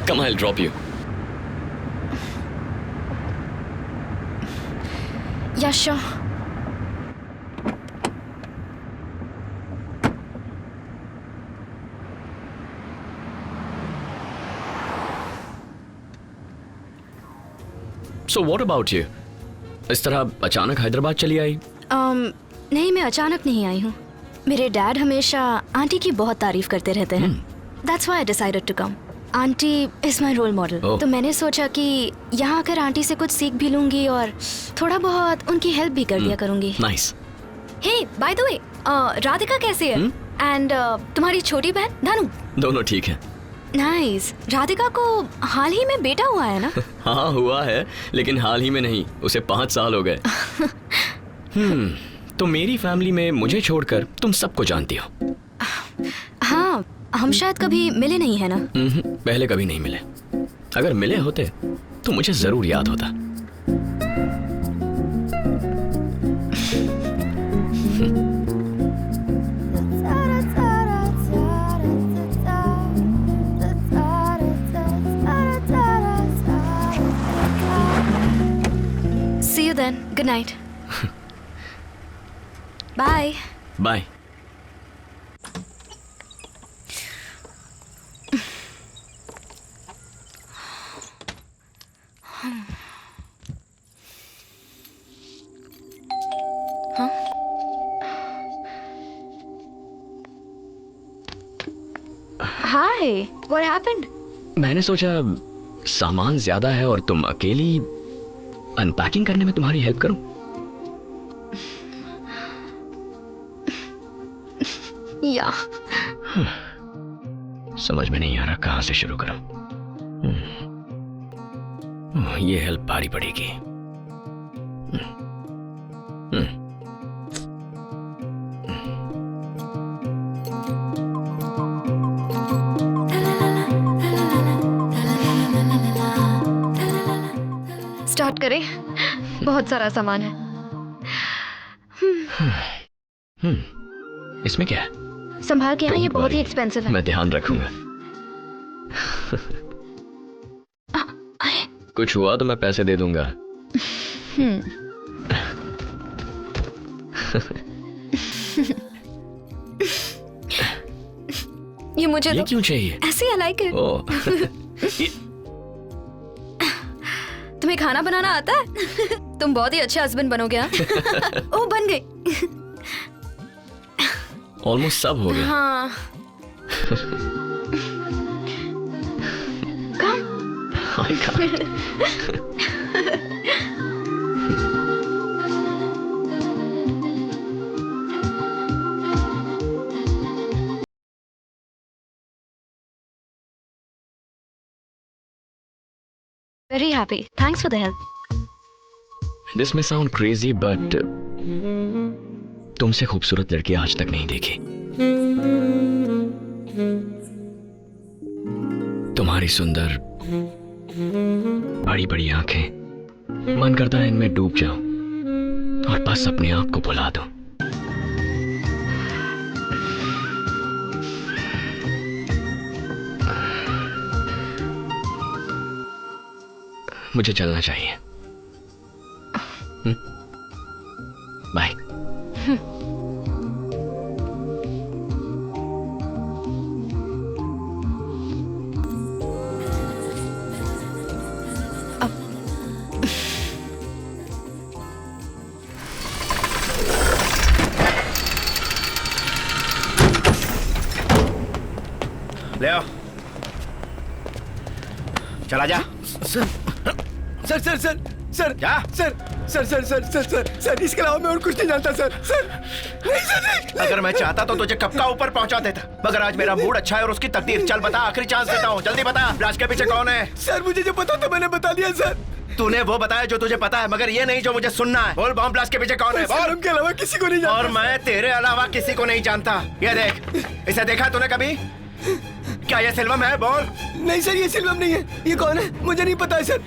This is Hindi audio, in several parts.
Come, I'll drop you. Yeah, sure. So what about you? इस तरह अचानक हैदराबाद चली आई? नहीं, मैं अचानक नहीं आई हूँ। मेरे डैड हमेशा आंटी की बहुत तारीफ करते रहते हैं। That's why I decided to come. Aunty is my role model. तो मैंने सोचा कि यहाँ आकर आंटी से कुछ सीख भी लूंगी और थोड़ा बहुत उनकी हेल्प भी कर दिया करूंगी। Nice. Hey, by the way, Radhika कैसी है? And तुम्हारी छोटी बहन धानु? दोनों ठीक हैं। Nice. राधिका को हाल ही में बेटा हुआ है ना? हाँ हुआ है, लेकिन हाल ही में नहीं, उसे 5 साल हो गए। तो मेरी फैमिली में मुझे छोड़कर तुम सबको जानती हो। हाँ, हम शायद कभी मिले नहीं है ना? पहले कभी नहीं मिले। अगर मिले होते तो मुझे जरूर याद होता। See you then. Good night. Bye. Bye. Hi. What happened? मैंने सोचा सामान ज्यादा है और तुम अकेली, अनपैकिंग करने में तुम्हारी हेल्प करूं। Yeah. समझ में नहीं आ रहा कहां से शुरू करूं। ये हेल्प भारी पड़ेगी। स्टार्ट करें? बहुत सारा सामान है। इसमें क्या है? संभाल के यहाँ, ये बहुत ही एक्सपेंसिव है। मैं ध्यान रखूंगा। कुछ हुआ तो मैं पैसे दे दूंगा। ये मुझे ये तो क्यों चाहिए? ऐसे आई लाइक इट। तुम्हें खाना बनाना आता है? तुम बहुत ही अच्छे हस्बैंड बनोगे। ओ, बन गई। ऑलमोस्ट सब हो गया। हाँ। I can't. Very happy. Thanks for the help. This may sound crazy, but तुमसे खूबसूरत लड़की आज तक नहीं देखी। तुम्हारी सुंदर बड़ी बड़ी आंखें, मन करता है इनमें डूब जाऊं और बस अपने आप को भुला दूं। मुझे चलना चाहिए। बाय। ले आओ, चला जा। Sir sir sir sir sir क्या? Sir sir sir sir sir sir sir इसके अलावा मैं और कुछ नहीं जानता सर। सर नहीं सर नहीं। अगर मैं चाहता तो तुझे कब का ऊपर पहुंचा देता, मगर आज मेरा मूड अच्छा है और उसकी तकदीर। चल बता, आखिरी चांस देता हूँ, जल्दी बता, ब्लास्ट के पीछे कौन है? सर मुझे जो पता था मैंने बता दिया सर। तूने वो बताया जो तुझे पता है, मगर ये नहीं जो मुझे सुनना है। बोल, बॉम्ब ब्लास्ट के पीछे कौन है? बोल। के अलावा किसी को नहीं जानता। और मैं तेरे अलावा किसी को नहीं जानता। ये देख, इसे देखा तूने कभी? क्या ये सिल्वम है? बोल। नहीं सर, ये सिल्वम नहीं है। ये कौन है मुझे नहीं पता है सर।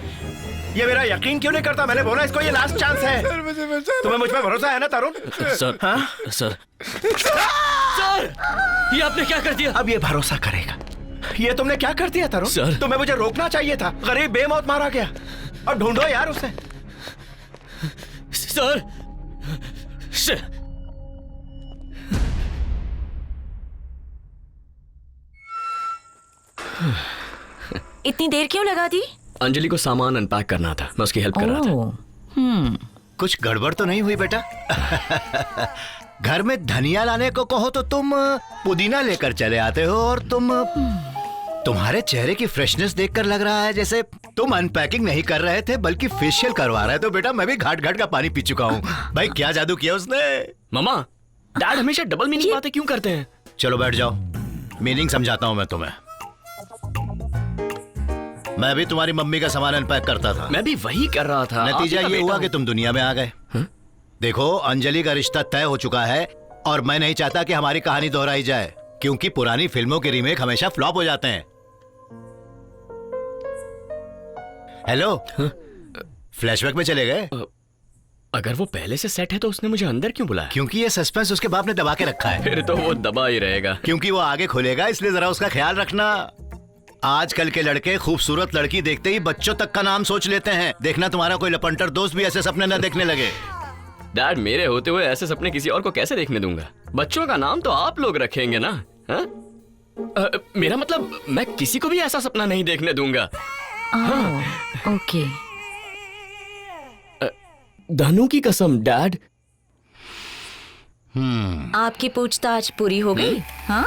ये मेरा यकीन क्यों नहीं करता? मैंने बोला इसको ये लास्ट चांस है। सर मुझे तुम्हें मुझ पर भरोसा है ना तरुण? सर, हाँ? सर, सर, ये आपने क्या कर दिया? अब ये भरोसा करेगा, ये तुमने क्या कर दिया तरुण? सर। तुम्हें मुझे रोकना चाहिए था। गरीब बेमौत मारा गया। और ढूंढो यार उसे। सर। इतनी देर क्यों लगा दी? अंजलि को सामान अनपैक करना था, मैं उसकी हेल्प कर रहा था। कुछ गड़बड़ तो नहीं हुई बेटा? घर में धनिया लाने को कहो तो तुम पुदीना लेकर चले आते हो, और तुम्हारे चेहरे की फ्रेशनेस देखकर लग रहा है जैसे तुम अनपैकिंग नहीं कर रहे थे बल्कि फेशियल करवा रहे थे। तो बेटा मैं भी घाट घाट का पानी पी चुका हूँ। भाई क्या जादू किया उसने? मामा, डैड हमेशा डबल मीनिंग बातें क्यों करते हैं? चलो बैठ जाओ, मीनिंग समझाता हूँ मैं तुम्हें। मैं भी तुम्हारी मम्मी का सामान अनपैक करता था। मैं भी वही कर रहा था। नतीजा ये हुआ कि तुम दुनिया में आ गए। देखो, अंजलि का रिश्ता तय हो चुका है और मैं नहीं चाहता कि हमारी कहानी दोहराई जाए, क्योंकि पुरानी फिल्मों के रीमेक हमेशा फ्लॉप हो जाते हैं। हेलो, फ्लैशबैक में चले गए? अगर वो पहले से सेट है तो उसने मुझे अंदर क्यों बुलाया? क्योंकि ये सस्पेंस उसके बाप ने दबा के रखा है। फिर तो वो दबा ही रहेगा। क्योंकि वो आगे खुलेगा, इसलिए जरा उसका ख्याल रखना। आजकल के लड़के खूबसूरत लड़की देखते ही बच्चों तक का नाम सोच लेते हैं। देखना तुम्हारा कोई लपंटर दोस्त भी ऐसे सपने न देखने लगे। डैड, मेरे होते हुए ऐसे सपने किसी और को कैसे देखने दूंगा? बच्चों का नाम तो आप लोग रखेंगे ना? मेरा मतलब, मैं किसी को भी ऐसा सपना नहीं देखने दूंगा। ओके। धनु की कसम डैड। आपकी पूछताछ पूरी हो गई? हाँ?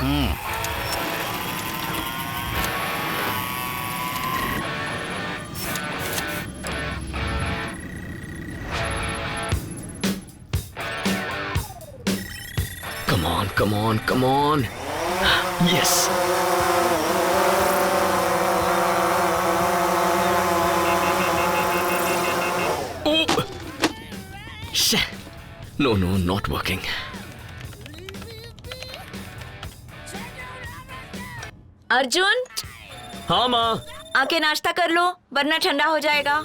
Come on. Yes. Oh. No, not working. Arjun, हाँ माँ। आके नाश्ता कर लो वरना ठंडा हो जाएगा।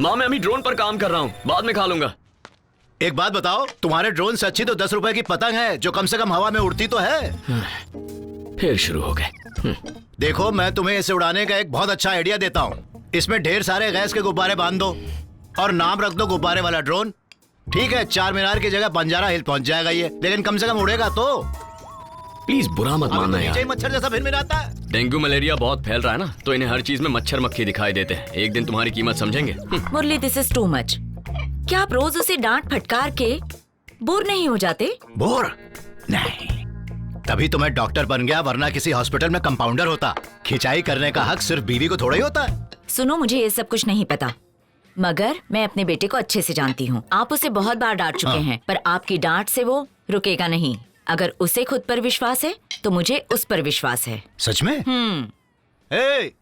माँ, मैं अभी ड्रोन पर काम कर रहा हूँ, बाद में खा लूंगा। एक बात बताओ, तुम्हारे ड्रोन से अच्छी तो 10 रुपए की पतंग है जो कम से कम हवा में उड़ती तो है। फिर शुरू हो गए। देखो, मैं तुम्हें इसे उड़ाने का एक बहुत अच्छा आइडिया देता हूँ। इसमें ढेर सारे गैस के गुब्बारे बांध दो और नाम रख दो गुब्बारे वाला ड्रोन। ठीक है, चार मीनार की जगह बंजारा हिल पहुंच जाएगा ये, लेकिन कम से कम उड़ेगा तो। प्लीज बुरा मत मानना यार। मच्छर जैसा फिर आता है। डेंगू मलेरिया बहुत फैल रहा है ना, तो इन्हें हर चीज में मच्छर मक्खी दिखाई देते हैं। एक दिन तुम्हारी कीमत समझेंगे। मुरली, दिस इज टू मच। क्या आप रोज उसे डांट फटकार के बोर नहीं हो जाते? बोर नहीं, तभी तो मैं डॉक्टर बन गया, वरना किसी हॉस्पिटल में कंपाउंडर होता। खिंचाई करने का हक सिर्फ बीवी को थोड़ा ही होता है। सुनो, मुझे ये सब कुछ नहीं पता, मगर मैं अपने बेटे को अच्छे से जानती हूँ। आप उसे बहुत बार डांट चुके हैं, पर आपकी डांट से वो रुकेगा नहीं। अगर उसे खुद पर विश्वास है तो मुझे उस पर विश्वास है। सच में? ए,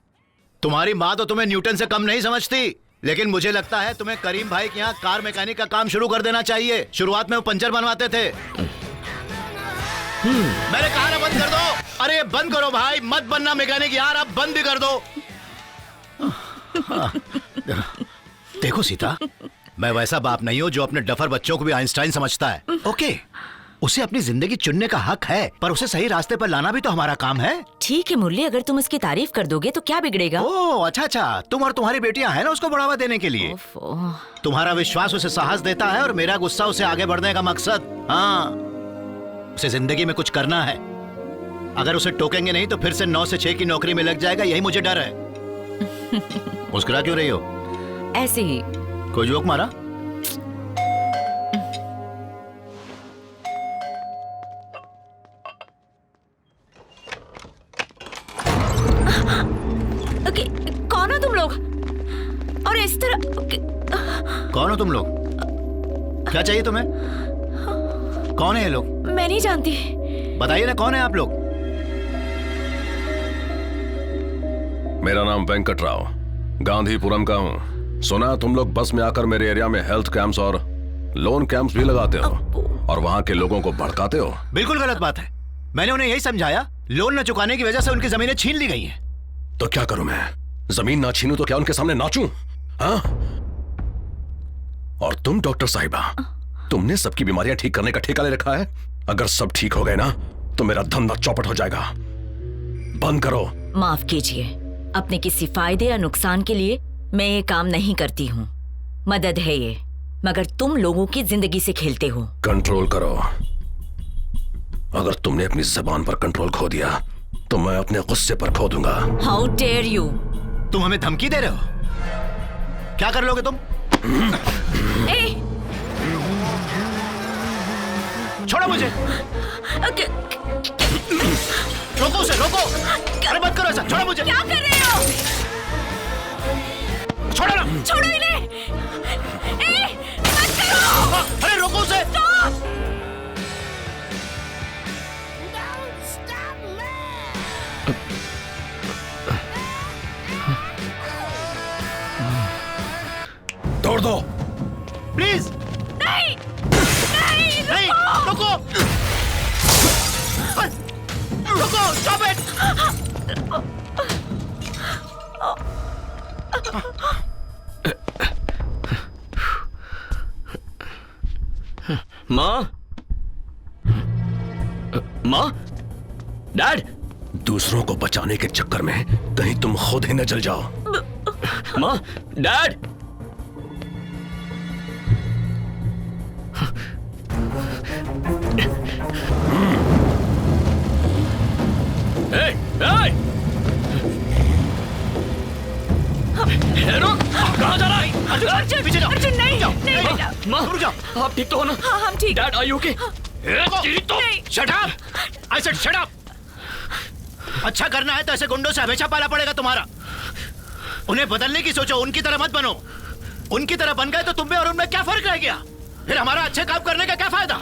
तुम्हारी माँ तो तुम्हें न्यूटन से कम नहीं समझती, लेकिन मुझे लगता है तुम्हें करीम भाई के यहाँ कार मैकेनिक का काम शुरू कर देना चाहिए। शुरुआत में वो पंचर बनवाते थे। मैंने कहा ना बंद कर दो। अरे बंद करो भाई, मत बनना मैकेनिक यार, अब बंद भी कर दो। देखो सीता, मैं वैसा बाप नहीं हूँ जो अपने डफर बच्चों को भी आइंस्टाइन समझता है। ओके, उसे अपनी जिंदगी चुनने का हक है, पर उसे सही रास्ते पर लाना भी तो हमारा काम है। ठीक है मुरली, अगर तुम उसकी तारीफ कर दोगे तो क्या बिगड़ेगा? ओह अच्छा, तुम और तुम्हारी बेटियां हैं ना उसको बढ़ावा देने के लिए। तुम्हारा विश्वास उसे साहस देता है और मेरा गुस्सा उसे आगे बढ़ने का मकसद। हाँ, उसे जिंदगी में कुछ करना है। अगर उसे टोकेंगे नहीं तो फिर से 9 से 6 की नौकरी में लग जाएगा, यही मुझे डर है। मुस्कुरा क्यों रही हो? ऐसे ही। कोई जोक मारा? ओके, कौन हो तुम लोग? और इस तरह कौन हो तुम लोग? क्या चाहिए तुम्हें? कौन है ये लोग? मैं नहीं जानती। बताइए ना, कौन है आप लोग? मेरा नाम वेंकट राव, गांधीपुरम का हूँ। सुना तुम लोग बस में आकर मेरे एरिया में हेल्थ कैंप्स और लोन कैंप्स भी लगाते हो और वहाँ के लोगों को भड़काते हो। बिल्कुल गलत बात है। मैंने उन्हें यही समझाया, लोन न चुकाने की वजह से उनकी जमीनें छीन ली गई हैं। तो क्या करूं मैं? जमीन ना छीनूं तो क्या उनके सामने नाचूं? हाँ? और तुम डॉक्टर साहिबा, तुमने सबकी बीमारियां ठीक करने का ठेका ले रखा है। अगर सब ठीक हो गए ना तो मेरा धंधा चौपट हो जाएगा। बंद करो। माफ कीजिए, अपने किसी फायदे या नुकसान के लिए मैं ये काम नहीं करती हूँ। मदद है ये, मगर तुम लोगों की जिंदगी से खेलते हो। कंट्रोल करो। अगर तुमने अपनी जबान पर कंट्रोल खो दिया तो मैं अपने गुस्से पर खो दूंगा। How dare you! तुम हमें धमकी दे रहे हो? क्या कर लोगे तुम? ए! छोड़ो मुझे। रोको उसे, रोको। अरे मत करो ऐसा, छोड़ो मुझे। क्या कर रहे हो? छोड़ो ना। छोड़ो इन्हें! ए! मत करो! अरे रोको उसे। तोड़ दो। प्लीज। नहीं! नहीं, रुको। रुको, stop it! माँ, माँ, डैड। दूसरों को बचाने के चक्कर में कहीं तुम खुद ही न जल जाओ। माँ, डैड। Hey, hey! रुक! कहाँ जा रहा है? अर्जुन! पीछे जाओ। अर्जुन नहीं! नहीं माँ, बेटा! माँ, रुक जाओ। आप ठीक तो हो ना? हाँ, हम ठीक। Dad, are you okay? नहीं! Shut up! I said shut up! अच्छा करना है तो ऐसे गुंडों से हमेशा पाला पड़ेगा तुम्हारा। उन्हें बदलने की सोचो, उनकी तरह मत बनो। उनकी तरह बन गए तो तुम में और उनमें क्या फर्क रह गया? फिर हमारा अच्छे काम करने का क्या फायदा?